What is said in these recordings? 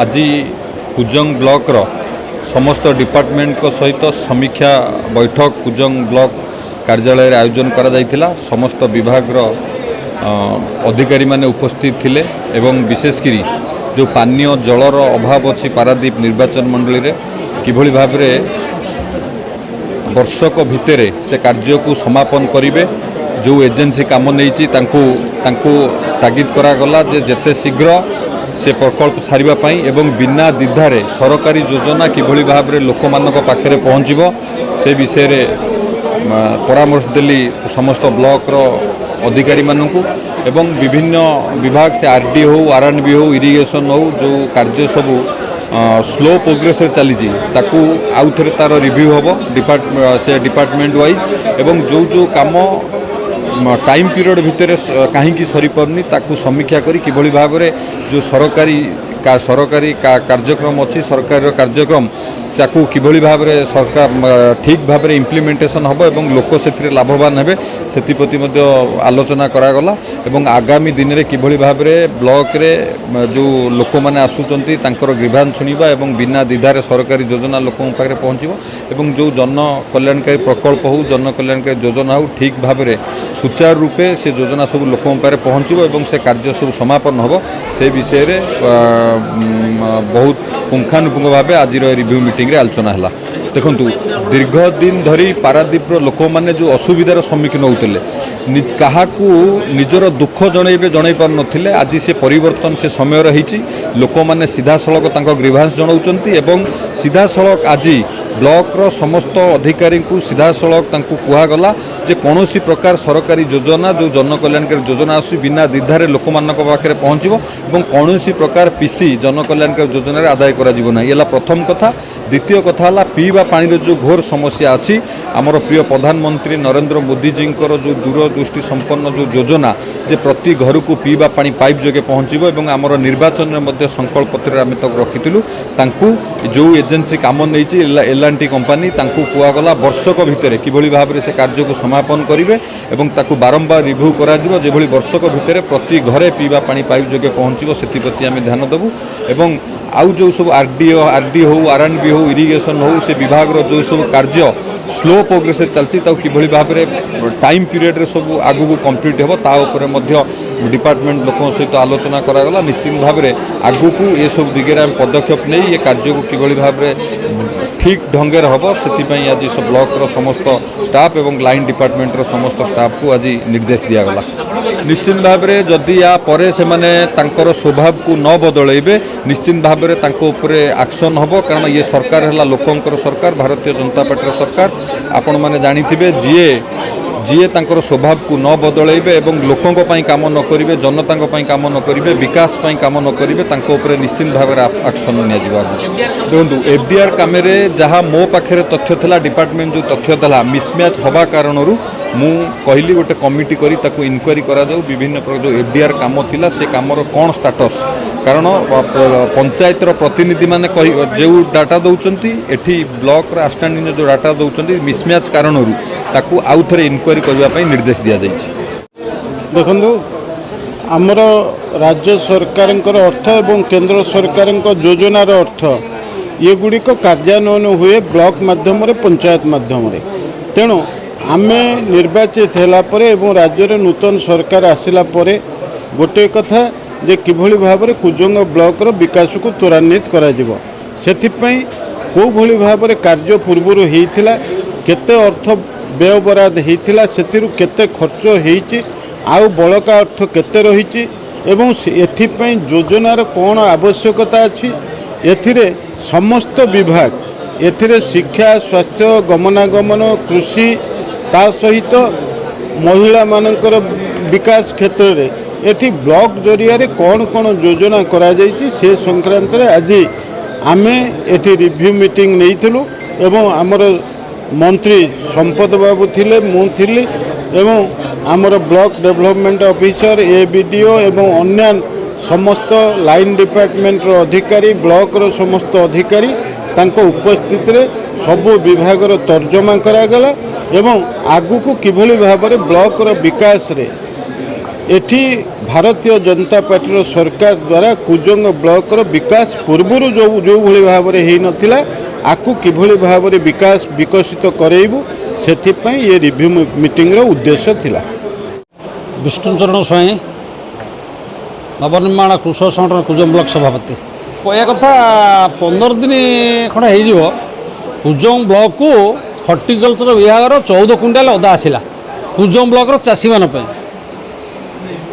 आज कुजंग ब्लॉक समस्त डिपार्टमेंट को सहित समीक्षा बैठक कुजंग ब्लॉक कार्यालय आयोजन करा जायथिला। समस्त विभाग अधिकारी माने उपस्थित थिले एवं विशेषकर जो पानीय जलर अभाव अच्छी पारादीप निर्वाचन मंडली रे किभली भाव में वर्षक भितर से कार्य को समापन करेंगे। जो एजेंसी काम नहीं तागिद करागला जेते शीघ्र से प्रकल्प सारिबाई एवं बिना द्विधारे सरकारी योजना किभली भाव में लोक मानक पाखरे पहुँचब से विषय रे परामर्श देली समस्त ब्लॉक रो अधिकारी मानकु एवं विभिन्न विभाग से आरडी हो आरएनबी हो इरिगेशन हो जो कार्य सबू स्लो प्रोग्रेस चली ताकू आउ थे तार रिव्यू हम डिपार्टमेंट वाइज एवं जो जो काम टाइम पीरियड भितर कहीं सरी पारनी ताकू समीक्षा करी किभली भाव में जो सरकारी कार्यक्रम अच्छी सरकार कार्यक्रम ताकू किभली भाव में सरकार ठीक भाव में इम्प्लीमेंटेशन हम एवं लोक से लाभवान हेबे सेतिप्रति मध्य आलोचना करागला एवं आगामी दिन में किभली भाव में ब्लॉक रे जो लोक मैंने आसुचंती तांकर ग्रीवांस सुनिबा एवं बिना द्विधारे सरकारी योजना लोक पाखे पहुँचब एवं जो जन कल्याणकारी प्रकल्प हो जन कल्याणकारी योजना हो ठीक भाव में सुचारू रूपे से योजना सब लोक पाखे पहुँचब एवं से कार्य सब समापन हम से विषय रे बहुत पुंखानुपुंख भाव आज रिव्यू मीटिंग रे आलोचना है। देखु दीर्घ दिन धरी पारादीप लोक मैंने जो असुविधार सम्मुखीन होते क्या निजर दुख जनइबे जन पार नथिले आज से परिवर्तन से समय रही लोक मैंने सीधा सड़क ग्रीवांस जनाऊँच एवं सीधा सड़क आज ब्लॉक रो समस्त अधिकारी को सीधा सड़क कहगला जे कौन प्रकार सरकारी योजना जो जन कल्याणकारी योजना आसु बिना द्विधारे लोक मान पाखे पहुँचब और कौन प्रकार पीसी जन कल्याणकारी योजन आदाय कर प्रथम कथा। द्वितीय कथा है पीवा पानी जो घोर समस्या अच्छी आमर प्रिय प्रधानमंत्री नरेंद्र मोदी जी जो दूरदृष्टि संपन्न जो योजना जे प्रति घर को पीवा पानी पाइप जोगे पहुँचब और आमर निर्वाचन में संकल्प पत्र आम तक रखीलु जो एजेंसी काम नहीं एल&टी कंपनी कहगला वर्षक भितर किभली भाव में से कार्य को समापन करेंगे और बारंबार रिव्यू करा वर्षक भितर प्रति घरे पीवा पानी पाइप जोगे पहुँचब से आम ध्यान देवु एवं आउ जो सब आरडी हो आरएनबी हो इरिगेशन हो से विभाग रो जो सब कार्य स्लो प्रोग्रेस चलती किभली भाव में टाइम पीरियड रे सब आगु को कंप्लीट हो ताऊपर डिपार्टमेंट लोक सहित आलोचना करागला। निश्चित भाव में आगु को ये सब दिगरे पदक्षेप नहीं ये कार्य को किभली भाव में ठीक ढंगे हम से आज सब ब्लॉक रो समस्त स्टाफ एवं लाइन डिपार्टमेंट रो समस्त स्टाफ को आज निर्देश दिगला। निश्चित भाव में जदि या परे से माने तांकर स्वभाव को न बदलैबे निश्चित भाव में एक्शन हम कारण ये सरकार है लोकंकर सरकार भारतीय जनता पार्टी सरकार आपण मैंने जानिथिबे जीए तांकर स्वभाव को न बदलैबे एवं लोकों पाई काम न करिवे जनता पाई काम न करिवे विकास पाई काम न करिवे तांको उपरे निश्चित भाव में एक्शन निया। देखो एफडीआर काम जहाँ मो पाखे तथ्य था डिपार्टमेंट जो तथ्य था मिसमैच हवा कारण मु कहली गोटे कमिटी करी ताकू इनक्वारी करा जाऊ विभिन्न प्रकार जो एफडीआर काम थिला से कामर कौन स्टाटस कारण पंचायत प्रतिनिधि माने जो डाटा दौरान एठी ब्लॉक आस्टांडिंग जो डाटा दौरान मिसमैच कारण ताकू आउ थे इनक्वारी करने निर्देश दि जाइए। देखो आमर राज्य सरकार अर्थ एवं केंद्र सरकार योजनार अर्थ ये गुड़िक कार्यान्वयन हुए ब्लॉक माध्यम पंचायत माध्यम तेणु आमे निर्वाचित होगापर एवं राज्य नूतन सरकार आसला गोटे कथा जे किभली भाव में कुजंग ब्लॉक विकास को त्वरान्वित करा कौ भली भाव में कार्य पूर्वर होता केते अर्थ व्यय बराद होता से केते खर्च होती आउ बड़का अर्थ केते रही एवं एथिपाई योजनार कौन आवश्यकता अच्छी एथिरे समस्त विभाग एथिरे शिक्षा स्वास्थ्य गमनागमन कृषि ता सहित महिला मानकर विकास क्षेत्र में एठी ब्लॉक जरिया कौन कौन योजना करा जाइछि से संक्रांत आज आमे एठी रिव्यू मीटिंग नैथिलु एवं आमर मंत्री संपद बाबू थिले मु थिली एवं आमर ब्लॉक डेवलपमेंट ऑफिसर एबीडीओ एवं अन्य समस्त लाइन डिपार्टमेंट अधिकारी ब्लॉक रो समस्त अधिकारी तांको उपस्थित रे सबु विभाग रो तर्जमा करागला एवं आगु को किभली भाव में ब्लॉक रो विकास रे एठी भारतीय जनता पार्टी सरकार द्वारा कुजंग ब्लॉक विकास पूर्वर जो जो भली भाव में हो नथिला आकु किभली भाव में विकास विकसित करेबू से ये रिव्यू मीटिंग रो उद्देश्य थिला। विष्णुचरण स्वाई नवनिर्माण कृषक संगठन कुजंग ब्लॉक सभापति कहया कथा 15 दिन खंड हो कुजंग ब्लॉक को हर्टिकल्चर विभाग 14 क्विंटाल अदा आसला कुजंग ब्लॉक चाषी मान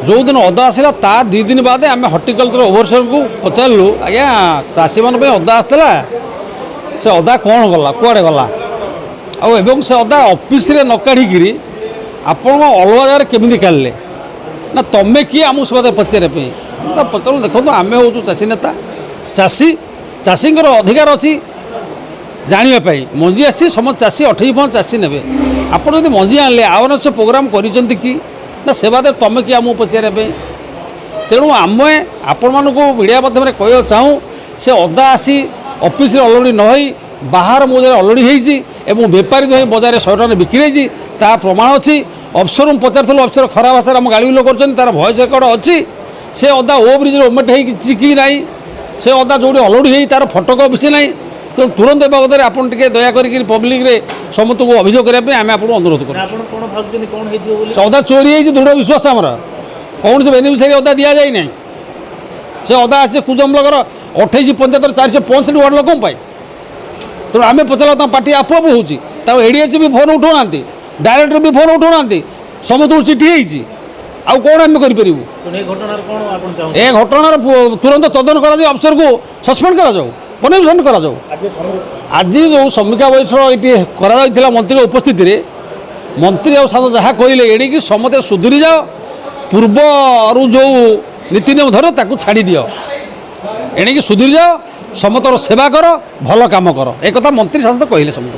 जो दिन अदा आसला ता 2 दिन बाद आम हर्टिकल्चर ओभरसियर को पचारू आज्ञा चाषी मान अदा आसला से अदा कौन गला कुआड़े गला आउं से अदा ऑफिस रे न काढ़ी आपण अलग जगह केमी काढ़ले ना तुम्हें किए आम से पचारे पचार देखो आम हूँ चाषी नेता चाषी चाषी अधिकार अच्छी जानापी मंजी आसी समस्त चाषी 28 चाषी ने आप मंजी आने आवेरनेस प्रोग्राम कर ना से बात तुम कि आमको पचारे तेणु आम आपण मानक मीडिया माध्यम कह चाहूँ से अदा आसी ऑफिस अलरेडी न हो बाहर बजार अलरेडी हो बेपारी जो बजार 100 टका बिक्री ता प्रमाण अच्छी अफसर पचार अफसर खराब भाषा आम गाड़ी लोग कर भयस रेकर्ड अच्छी से अदा ओ ब्रिज ओमेट होगी ना से अदा जो अलरेडी तार फटक बेसी ना तो तुरंत ए बाबद आप दयाक पब्लिक रे समस्त को अभियोग करने आम आपको अनुरोध कर अदा चोरी है दृढ़ विश्वास आमर कौन से बेनिफिशियरी अदा दि जाए ना से अदा आसे कुजंग ब्लॉक 28 पंचायत 465 वार्ड लोक तेणु आम पचार पार्टी आप हो एडीएच भी फोन उठाऊना डायरेक्टर भी फोन उठाऊना समस्त चिठी होती आउ कौन आम करूँ ए घटनार तुरंत तदन कर अफसर को सस्पेंड करा पनिशमेंट करा आज जो समीक्षा बैठक ये करा मंत्री उपस्थित मंत्री और साथ जहाँ कहले एणिकी समस्ते सुधरी जाओ पूर्व जो नीति नियम धर ताकू छाड़ी दियो एणिकी सुधरी जाओ समतर सेवा कर भल काम कर एक मंत्री साथ कहले समस्त